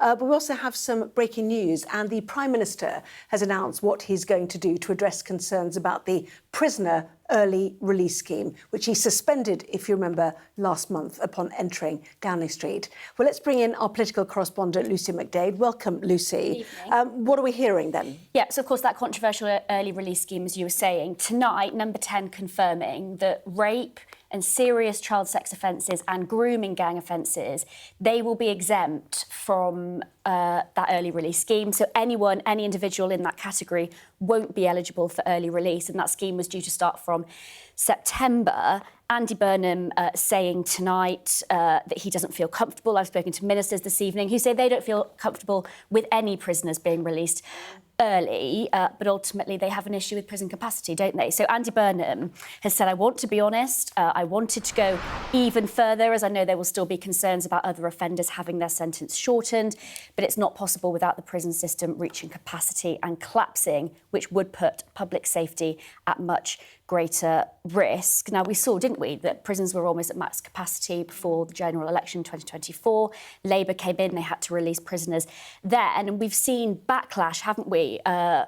But we also have some breaking news, and the Prime Minister has announced what he's going to do to address concerns about the prisoner early release scheme, which he suspended, if you remember, last month upon entering Downing Street. Well, let's bring in our political correspondent, Lucy McDade. Welcome, Lucy. What are we hearing then? Yeah, so of course that controversial early release scheme, as you were saying, tonight, Number 10 confirming that rape and serious child sex offences and grooming gang offences, they will be exempt from that early release scheme. So anyone, any individual in that category won't be eligible for early release, and that scheme was due to start from September. Andy Burnham saying tonight that he doesn't feel comfortable. I've spoken to ministers this evening who say they don't feel comfortable with any prisoners being released early, but ultimately they have an issue with prison capacity, don't they? So Andy Burnham has said, I want to be honest, I wanted to go even further, as I know there will still be concerns about other offenders having their sentence shortened, but it's not possible without the prison system reaching capacity and collapsing, which would put public safety at much greater risk. Now, we saw, didn't we, that prisons were almost at max capacity before the general election in 2024. Labour came in, they had to release prisoners then, and we've seen backlash, haven't we,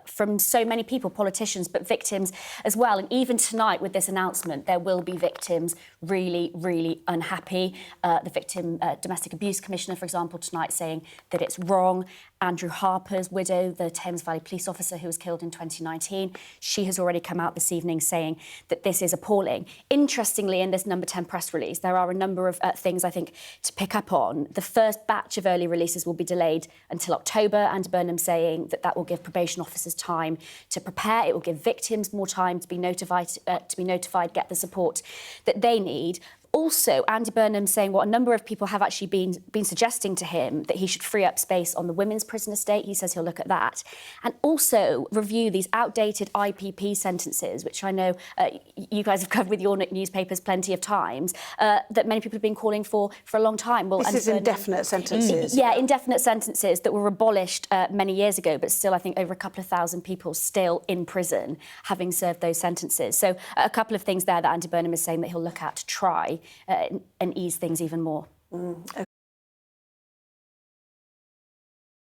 from so many people, politicians, but victims as well. And even tonight with this announcement, there will be victims really, really unhappy. The Victim Domestic Abuse Commissioner, for example, tonight saying that it's wrong. Andrew Harper's widow, the Thames Valley police officer who was killed in 2019, she has already come out this evening saying that this is appalling. Interestingly, in this Number 10 press release, there are a number of things I think to pick up on. The first batch of early releases will be delayed until October. Andy Burnham saying that that will give probation officers time to prepare. It will give victims more time to be notified, get the support that they need. Also, Andy Burnham saying what a number of people have actually been suggesting to him, that he should free up space on the women's prison estate. He says he'll look at that. And also review these outdated IPP sentences, which I know you guys have covered with your newspapers plenty of times, that many people have been calling for a long time. Well, this is indefinite sentences. Yeah, indefinite sentences that were abolished many years ago, but still I think over a couple of thousand people still in prison having served those sentences. So a couple of things there that Andy Burnham is saying that he'll look at to try and ease things even more.